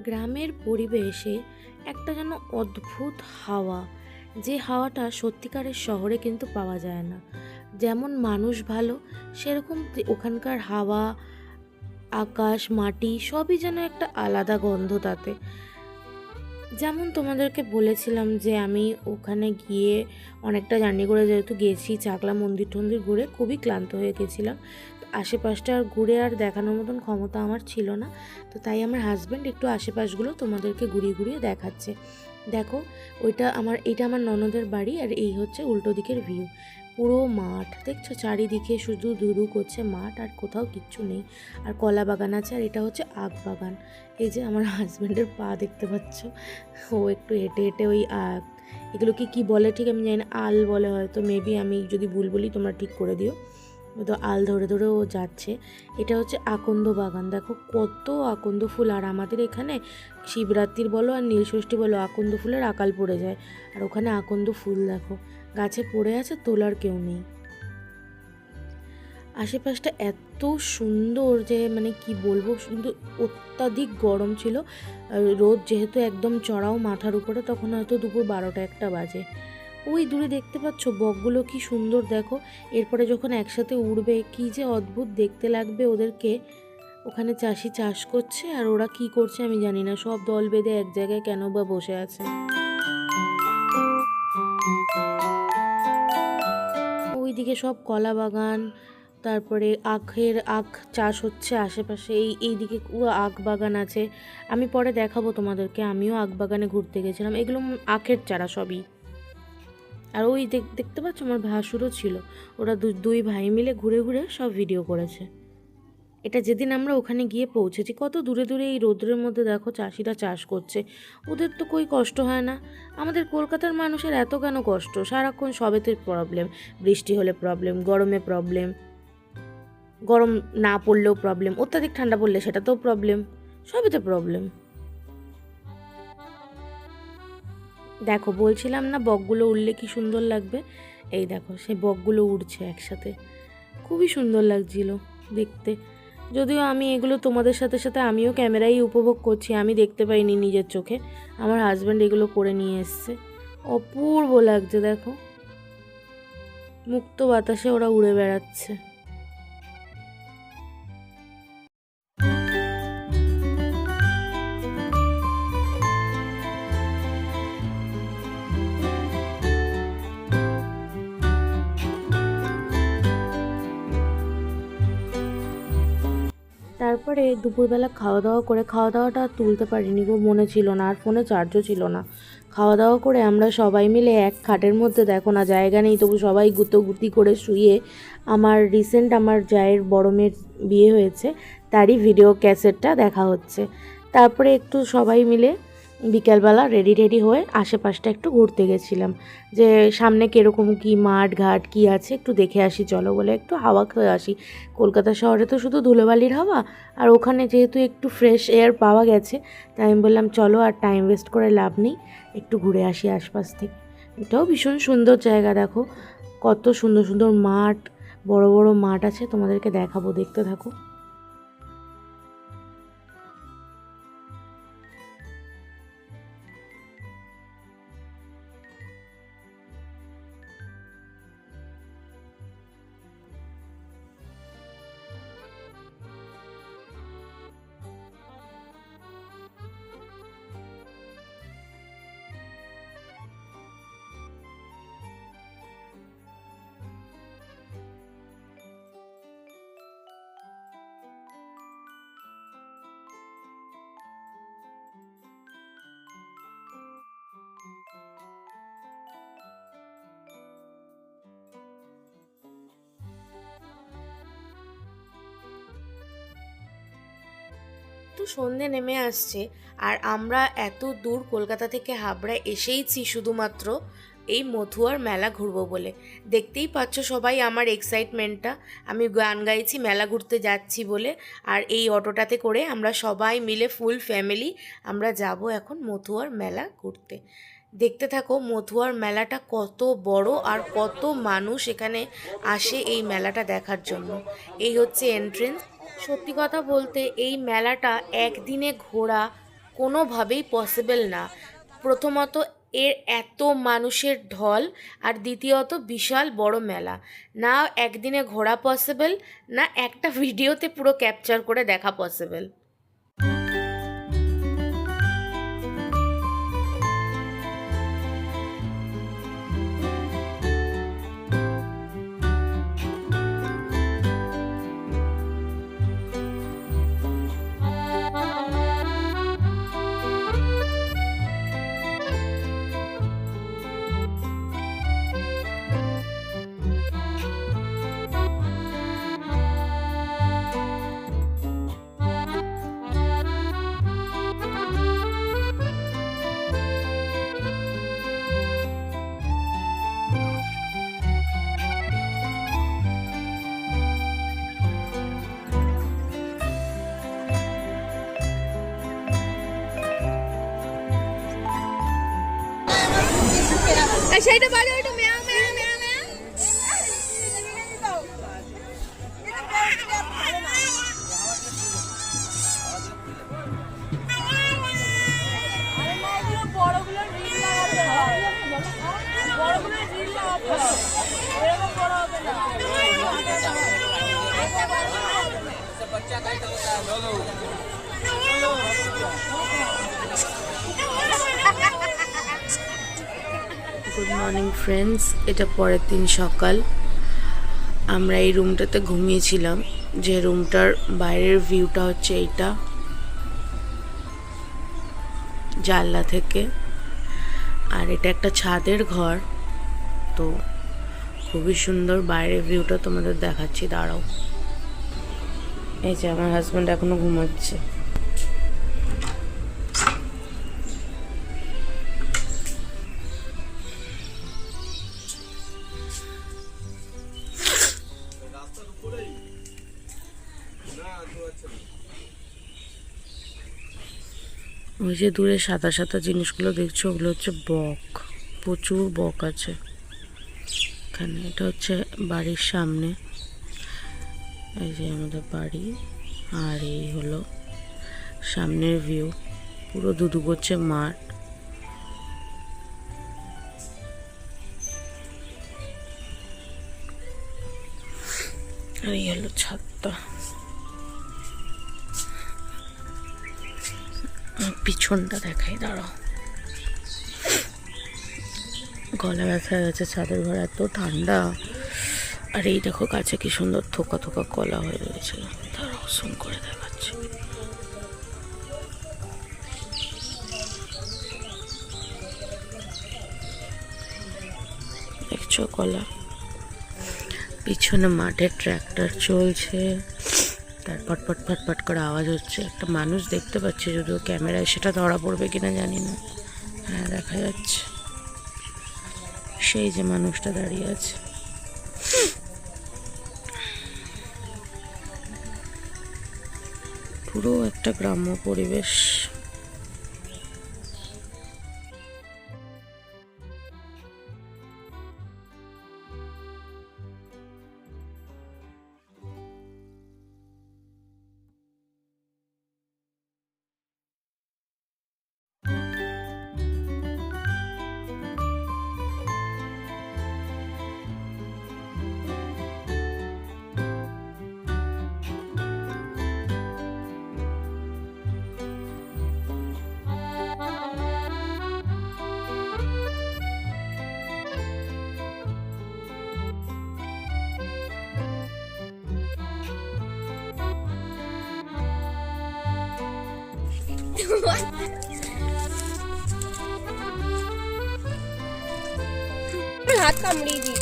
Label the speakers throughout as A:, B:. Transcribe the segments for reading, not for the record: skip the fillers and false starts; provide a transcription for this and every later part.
A: গ্রামের পরিবেশে একটা যেন অদ্ভুত হাওয়া, যে হাওয়াটা সত্যিকারের শহরে কিন্তু পাওয়া যায় না। যেমন মানুষ ভালো, সেরকম ওখানকার হাওয়া, আকাশ, মাটি সবই যেন একটা আলাদা গন্ধ তাতে। যেমন তোমাদেরকে বলেছিলাম যে আমি ওখানে গিয়ে অনেকটা জার্নি করে যেহেতু গেছি, চাকলা মন্দির টন্দির ঘুরে খুবই ক্লান্ত হয়ে গেছিলাম। তো আশেপাশটা আর ঘুরে আর দেখানোর মতন ক্ষমতা আমার ছিল না। তো তাই আমার হাজব্যান্ড একটু আশেপাশগুলো তোমাদেরকে ঘুরিয়ে ঘুরিয়ে দেখাচ্ছে। দেখো, এটা আমার ননদের বাড়ি, আর এই হচ্ছে উল্টো দিকের ভিউ। পুরো মাঠ দেখছো, চারিদিকে শুধু ধুধু করছে মাঠ, আর কোথাও কিচ্ছু নেই। আর কলা বাগান আছে, আর এটা হচ্ছে আখ বাগান। এই যে আমার হাজব্যান্ডের পা দেখতে পাচ্ছ, ও একটু হেঁটে হেঁটে ওই আখ, এগুলোকে কি বলে ঠিক আমি জানি না, আল বলে হয়তো, মেবি আমি যদি ভুল বলি তোমরা ঠিক করে দিও। তো আল ধরে ধরে ও যাচ্ছে। এটা হচ্ছে আকন্দ বাগান, দেখো কত আকন্দ ফুল। আর আমাদের এখানে শিবরাত্রির বলো আর নীলষষ্ঠী বলো, আকন্দ ফুলের আকাল পড়ে যায়। আর ওখানে আকন্দ ফুল দেখো গাছে পড়ে আছে, তোলার কেউ নেই। আশেপাশটা এত সুন্দর যে মানে কি বলবো, কিন্তু অত্যাধিক গরম ছিল। রোদ যেহেতু একদম চড়াও মাথার উপরে, তখন হয়তো দুপুর 12টা-1টা বাজে। ওই দূরে দেখতে পাচ্ছ বকগুলো কি সুন্দর দেখো। এরপরে যখন একসাথে উড়বে কি যে অদ্ভুত দেখতে লাগবে ওদেরকে। ওখানে চাষি চাষ করছে, আর ওরা কি করছে আমি জানি না, সব দল বেঁধে এক জায়গায় কেন বা বসে আছে। ওইদিকে সব কলা বাগান, তারপরে আখ চাষ হচ্ছে আশেপাশে। এইদিকে পুরো আখ বাগান আছে। আমি পরে দেখাবো তোমাদেরকে, আমিও আখ বাগানে ঘুরতে গেছিলাম। এগুলো আখের চারা সবই। আর ওই দেখতে পাচ্ছ আমার ভাসুরও ছিল। ওরা দুই ভাই মিলে ঘুরে ঘুরে সব ভিডিও করেছে। এটা যেদিন আমরা ওখানে গিয়ে পৌঁছেছি, কত দূরে দূরে এই রোদ্রের মধ্যে দেখো চাষিরা চাষ করছে। ওদের তো কই কষ্ট হয় না। আমাদের কলকাতার মানুষের এত কেন কষ্ট, সারাক্ষণ সবেতে প্রবলেম। বৃষ্টি হলে প্রবলেম, গরমে প্রবলেম, গরম না পড়লেও প্রবলেম, অত্যাধিক ঠান্ডা পড়লে সেটাতেও প্রবলেম, সবেতে প্রবলেম। দেখো বলছিলাম না বকগুলো উড়লে কি সুন্দর লাগবে। এই দেখো সেই বকগুলো উড়ছে একসাথে, খুবই সুন্দর লাগছিল দেখতে। যদিও আমি এগুলো তোমাদের সাথে সাথে আমিও ক্যামেরায় উপভোগ করছি, আমি দেখতে পাইনি নিজের চোখে। আমার হাজব্যান্ড এগুলো করে নিয়ে এসছে। অপূর্ব লাগছে দেখো, মুক্ত বাতাসে ওরা উড়ে বেড়াচ্ছে। তারপরে দুপুরবেলা খাওয়া দাওয়াটা তুলতে পারিনি গো, মনে ছিল না, আর ফোনে চার্জও ছিল না। খাওয়া দাওয়া করে আমরা সবাই মিলে এক খাটের মধ্যে, দেখো না জায়গা নেই তবু সবাই গুতোগুতি করে শুয়ে, আমার জায়ের বড় মেয়ের বিয়ে হয়েছে তারই ভিডিও ক্যাসেটটা দেখা হচ্ছে। তারপরে একটু সবাই মিলে বিকালবেলা রেডি হয়ে আশেপাশটা একটু ঘুরতে গেছিলাম, যে সামনে কীরকম কী মাঠ ঘাট কী আছে একটু দেখে আসি চলো বলে, একটু হাওয়া খেয়ে আসি। কলকাতা শহরে তো শুধু ধুলোবালির হাওয়া, আর ওখানে যেহেতু একটু ফ্রেশ এয়ার পাওয়া গেছে, তাই আমি বললাম চলো আর টাইম ওয়েস্ট করে লাভ নেই, একটু ঘুরে আসি আশপাশ থেকে। এটাও ভীষণ সুন্দর জায়গা, দেখো কত সুন্দর সুন্দর মাঠ, বড় বড় মাঠ আছে, তোমাদেরকে দেখাবো, দেখতে থাকো। তো সন্ধে নেমে আসছে, আর আমরা এত দূর কলকাতা থেকে হাবড়া এসেইছি শুধুমাত্র এই মথুয়ার মেলা ঘুরবো বলে। দেখতেই পাচ্ছ সবাই আমার এক্সাইটমেন্টটা, আমি গান গাইছি মেলা ঘুরতে যাচ্ছি বলে। আর এই অটোটাতে করে আমরা সবাই মিলে ফুল ফ্যামিলি আমরা যাব এখন মথুয়ার মেলা ঘুরতে। দেখতে থাকো মথুয়ার মেলাটা কত বড়, আর কত মানুষ এখানে আসে এই মেলাটা দেখার জন্য। এই হচ্ছে এন্ট্রেন্স। সত্যি কথা বলতে এই মেলাটা একদিনে ঘোরা কোনোভাবেই পসিবল না। প্রথমত এর এত মানুষের ঢল, আর দ্বিতীয়ত বিশাল বড় মেলা। না একদিনে ঘোরা পসিবল, না একটা ভিডিওতে পুরো ক্যাপচার করে দেখা পসিবল। সেইটা বাজে, ওইটা মেয়া মেয়া মেয়া মেয়া। গুড মর্নিং ফ্রেন্ডস, এটা পরের দিন সকাল। আমরা এই রুমটাতে ঘুমিয়েছিলাম, যে রুমটার বাইরের ভিউটা হচ্ছে এইটা জানলা থেকে। আর এটা একটা ছাদের ঘর, তো খুবই সুন্দর বাইরের ভিউটা তোমাদের দেখাচ্ছি, দাঁড়াও। এই যে আমার হাজব্যান্ড এখনো ঘুমাচ্ছে। ওই যে দূরে সাদা সাদা জিনিসগুলো দেখছো, ওগুলো হচ্ছে বক। প্রচুর বক আছে এখানে। এটা হচ্ছে বাড়ির সামনে, এই যে আমাদের বাড়ি, আর এই হলো সামনের ভিউ। পুরো দুদু করছে মাঠ। আর এই হলো ছাদটা। পিছনটা দেখাই, দাঁড়াও। গলা ব্যথা হয়ে গেছে, ছাদের ঘর এত ঠান্ডা। আর এই দেখো কাছে কি সুন্দর থোকা থোকা কলা হয়ে রয়েছে, দাঁড়াও জুম করে দেখাচ্ছি। দেখছো কলা? পিছনে মাঠে ট্র্যাক্টর চলছে, তার পটপট ফটপট করে আওয়াজ হচ্ছে। একটা মানুষ দেখতে পাচ্ছি, যদিও ক্যামেরায় সেটা ধরা পড়বে কিনা জানি না। হ্যাঁ, দেখা যাচ্ছে, সেই যে মানুষটা দাঁড়িয়ে আছে। পুরো একটা গ্রাম্য পরিবেশ। हाथ कामड़ी दी।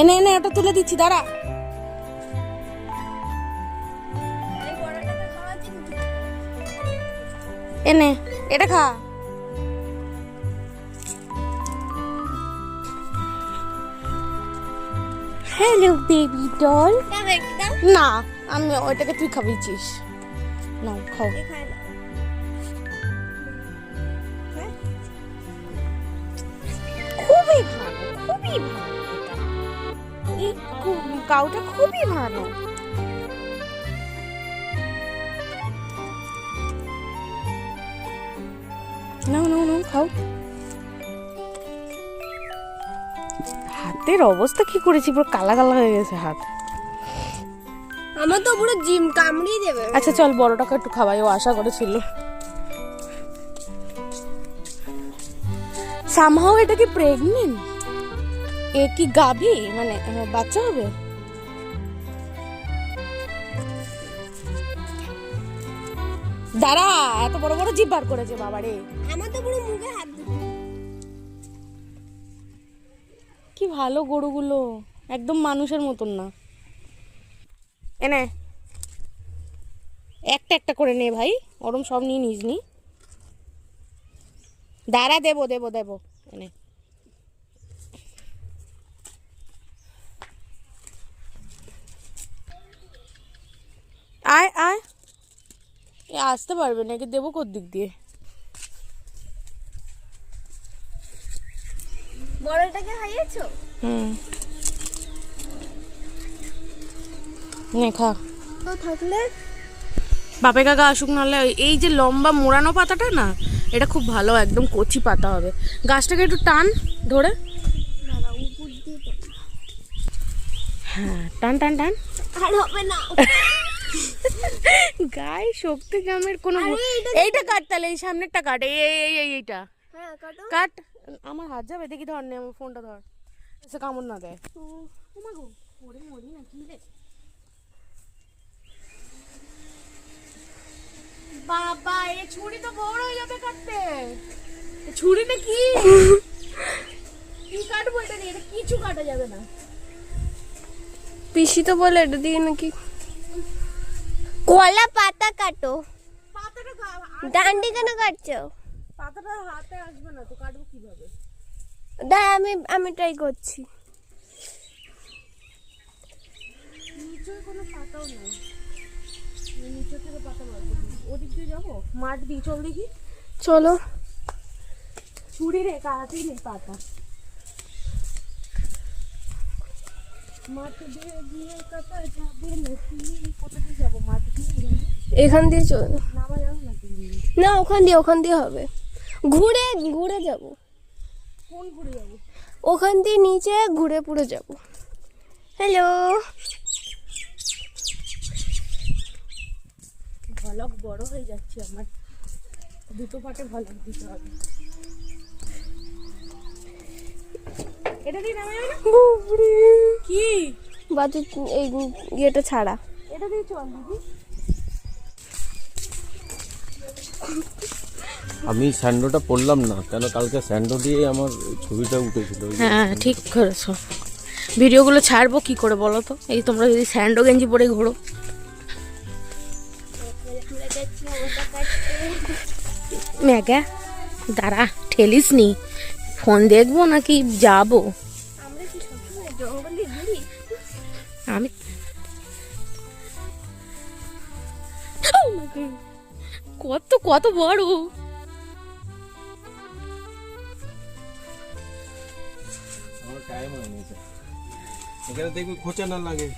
A: এনে এনে ওটা তুলে দিচ্ছি, দাঁড়া। এনে এটা খা। Hello baby doll. না, আমি ওইটাকে তুই খাবিছিস। না, খাও। খুবই ভালো, খুবই ভালো।
B: কাউটা খুবই ভালো। নাও নাও নাও খাও। হাতের অবস্থা কি করেছি, পুরো কালা কালা হয়ে গেছে হাত।
C: আমার তো পুরো জিম কামড়িয়ে দেবে।
B: আচ্ছা চল বড়টাকে একটু খাওয়াই, ও আশা করেছিল। সামহাও এটা কি প্রেগনেন্ট? এ কি গাভী, মানে বাচ্চা হবে? দাঁড়া, এত বড় বড় জিভ বার করেছে বাবারে।
C: আমার তো পুরো মুখে হাত দিচ্ছে।
B: কি ভালো গরুগুলো, একদম মানুষের মতন না। এনে একটা একটা করে নে ভাই, ওরম সব নিয়ে নিস নি। দাঁড়া, দেবো দেবো দেবো। এনে আয় আয়, এ আসতে পারবে না, একে দেবো কোন দিক দিয়ে?
C: বড়টাকে খাইয়েছো?
B: হুম, নে খা।
C: তো থাকলে
B: বাপে কাকা আসুক, নাহলে এই যে লম্বা মোড়ানো পাতাটা না, এটা খুব ভালো, একদম কচি পাতা হবে। গাছটাকে একটু টান ধরে, হ্যাঁ টান টান টান।
C: আর হবে না।
B: গায়ে শক্তি কামের কোনো এইটা কাট, তাহলে এই সামনেরটা কাট, এইটা
C: হ্যাঁ কাটো।
B: কাট। আমার হাত যাবে, দেখি ধর, নে আমার ফোনটা ধর, এসে কামড় না দেয়। বাবা, এই ছুরি তো বড় হয়ে যাবে কাটতে। ছুরিটা কি কি কাটবো এটা দিয়ে? এটা কিছু কাটা যাবে না।
C: পিসি তো বলে এটা দিয়ে নাকি কলা পাতা কাটো।
B: পাতাটা
C: ডান্ডি কেন কাটছো?
B: পাতাটা হাতে আসবে না তো, কাটবো কিভাবে?
C: দাঁড়া, আমি ট্রাই করছি।
B: নিচে কোনো পাতাও নেই, নিচে থেকে পাতা বার করবো। ওদিক দিয়ে যাবো, মাঠ দিয়ে চল দেখি।
C: চলো।
B: ছুরি রে, কাটাতেই নেই পাতা। মাঠ দিয়ে গিয়ে কাটা যাবে নাকি? কোথা দিয়ে যাবো? মাঠ দিয়ে
C: এখান দিয়ে চলো।
B: নামা যাবে না তুমি?
C: না, ওখান দিয়ে হবে। ঘুরে ঘুরে যাব।
B: কোন ঘুরে যাবো?
C: ওখান দিয়ে নিচে ঘুরে পুরো যাব। হ্যালো।
B: ভলগ বড় হয়ে যাচ্ছে আমার, দুটো পাটে ভলগ দিতে হবে। এটা দিয়ে নামা যাবে না? কি
C: বাজু এই ইয়েটা ছাড়া।
B: এটা দিয়ে চল দিদি।
D: আমি স্যান্ডোটা পরলাম না কেন, কালকে স্যান্ডো দিয়ে আমার ছবিটা উঠেছিল।
B: হ্যাঁ ঠিক করেছো। ভিডিওগুলো ছাড়বো কি করে বলো তো? এই তোমরা যদি স্যান্ডো গেঞ্জি পরে ঘোরো। ম্যাগা দাঁড়া, ঠেলিস নি, ফোন দেখবো নাকি যাবো?
C: আমরা কি সবসময় জঙ্গলে ঘুরি?
B: আমি কত কত বড়।
D: আমার টাইম হয়নি, এখানে দেখবি খোঁচা না লাগে।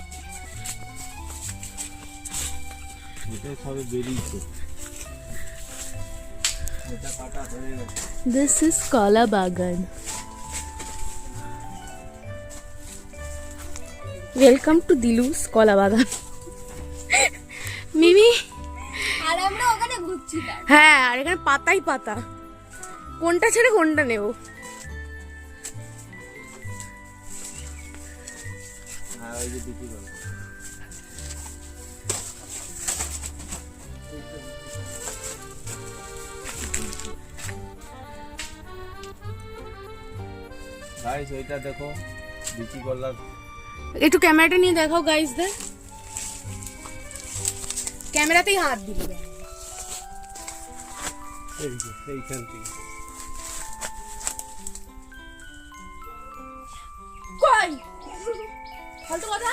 D: এটা সবে বেরিয়েছে, এটা কাটা হয়ে গেছে।
B: This is কলা বাগান। ওয়েলকাম টু দিলুস কলা বাগান। মিমি,
C: আর আমরা ওখানে ঘুরছিলাম।
B: হ্যাঁ, আর এখানে পাতাই পাতা, কোনটা ছেড়ে কোনটা নেব?
D: হ্যাঁ, ওই যে দিদি বলে গাইস, ওইটা দেখো বিচি কলার।
B: একটু ক্যামেরাটা নিয়ে দেখাও গাইসদের। ক্যামেরাতেই হাত দিল।
D: এই যে এইখান থেকে
B: কই ফালতু কথা।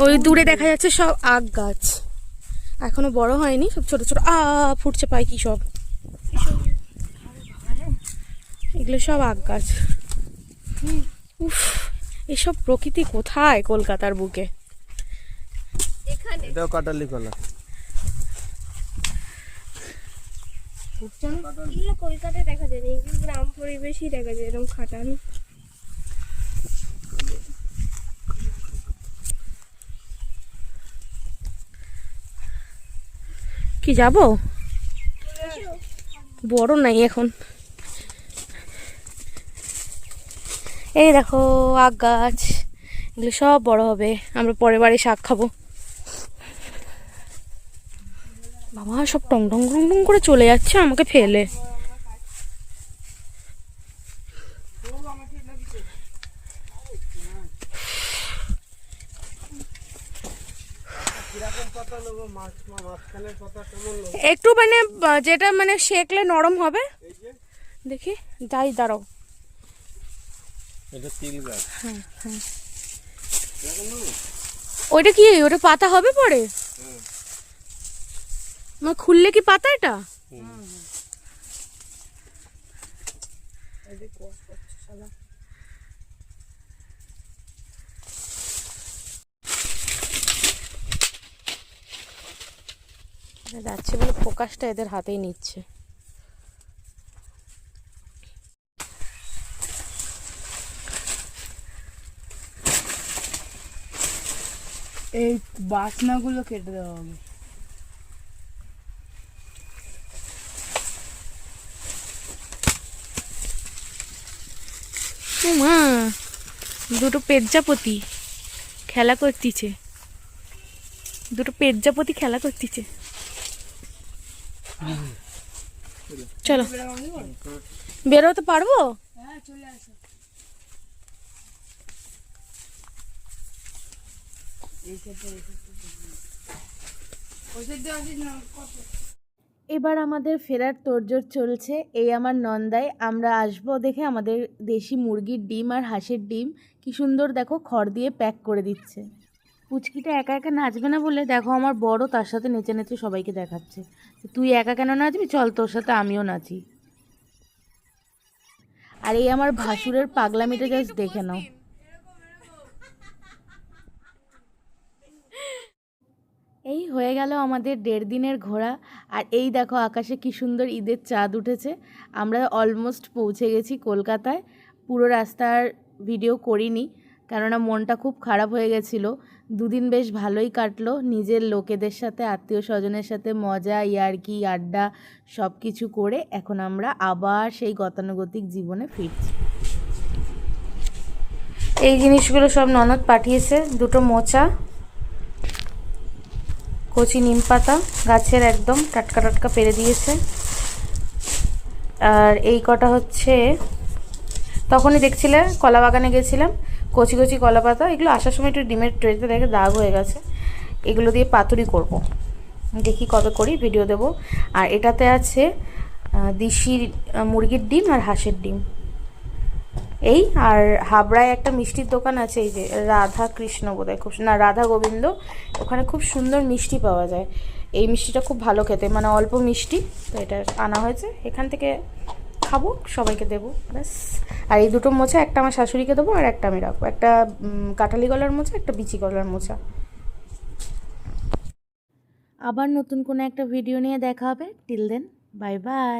C: ওই দূরে দেখা যাচ্ছে সব আখ গাছ, এখনো বড় হয়নি, সব ছোট ছোট ফুটছে পাই কি সব, এগুলো সব আখ গাছ। উফ, এসব প্রকৃতি কোথায় কলকাতার বুকে।
D: এটাও কাটালি কলা।
C: এগুলো কলকাতায় দেখা যায় না, এগুলো গ্রাম পরিবেশই দেখা যায় এরকম খাটাল। কি যাব? বড় নাই এখন। এই দেখো আখ গাছ, এগুলো সব বড় হবে, আমরা পরের বারে শাক খাবো। বাবা সব টং টং টং টং করে চলে যাচ্ছে আমাকে ফেলে। একটু মানে যেটা মানে সেকলে নরম হবে, দেখি যাই দাঁড়াও।
D: এটা তিল গাছ।
C: হ্যাঁ হ্যাঁ, ওইটা কি, ওটা পাতা হবে পরে? মানে খুললে কি পাতা এটা? যাচ্ছে বলে ফোকাসটা এদের হাতেই নিচ্ছে।
B: এই বাসনাগুলো কেটে দেওয়া হবে।
C: মা, দুটো পেজ্জাপতি খেলা করতেছে, দুটো পেজ্জাপতি খেলা করতেছে। চলো বেরোতে পারবো?
B: হ্যাঁ চলে আসো।
A: এবার আমাদের ফেরার তোড়জোড় চলছে। এই আমার নন্দায়, আমরা আসবো দেখে আমাদের দেশি মুরগির ডিম আর হাঁসের ডিম কি সুন্দর দেখো খড় দিয়ে প্যাক করে দিচ্ছে। পুচকিটা একা একা নাচবে না বলে দেখো আমার বড় তার সাথে নেচে নেচে সবাইকে দেখাচ্ছে, তুই একা কেন নাচবি, চল তোর সাথে আমিও নাচি। আর এই আমার ভাসুরের পাগলামিটা জাস্ট দেখে নাও। এই হয়ে গেল আমাদের 1.5 দিনের ঘোরা। আর এই দেখো আকাশে কি সুন্দর ঈদের চাঁদ উঠেছে। আমরা অলমোস্ট পৌঁছে গেছি কলকাতায়। পুরো রাস্তার ভিডিও করিনি, কেননা মনটা খুব খারাপ হয়ে গেছিলো। 2 দিন বেশ ভালোই কাটলো, নিজের লোকেদের সাথে, আত্মীয় স্বজনের সাথে মজা, ইয়ার্কি, আড্ডা সব কিছু করে এখন আমরা আবার সেই গতানুগতিক জীবনে ফিরছি।
C: এই জিনিসগুলো সব ননদ পাঠিয়েছে, দুটো মোচা, কচি নিম পাতা গাছের একদম টাটকা টাটকা পেরে দিয়েছে। আর এই কটা হচ্ছে, তখনই দেখছিলে কলা বাগানে গেছিলাম, কচি কচি কলা পাতা, এগুলো আসার সময় একটু ডিমের ট্রেতে দেখে দাগ হয়ে গেছে, এগুলো দিয়ে পাতুরি করব, দেখি কবে করি, ভিডিও দেব। আর এটাতে আছে দেশি মুরগির ডিম আর হাঁসের ডিম। এই আর হাবড়ায় একটা মিষ্টির দোকান আছে, এই যে রাধা কৃষ্ণ বোধহয়, খুব না রাধা গোবিন্দ, ওখানে খুব সুন্দর মিষ্টি পাওয়া যায়। এই মিষ্টিটা খুব ভালো খেতে, মানে অল্প মিষ্টি, তো এটা আনা হয়েছে, এখান থেকে খাবো, সবাইকে দেবো ব্যাস। আর এই দুটো মোচা, একটা আমার শাশুড়িকে দেবো আর একটা আমি রাখবো, একটা কাঁঠালি গলার মোচা, একটা বিচি গলার মোচা।
A: আবার নতুন কোনো একটা ভিডিও নিয়ে দেখা হবে। Till then, bye by.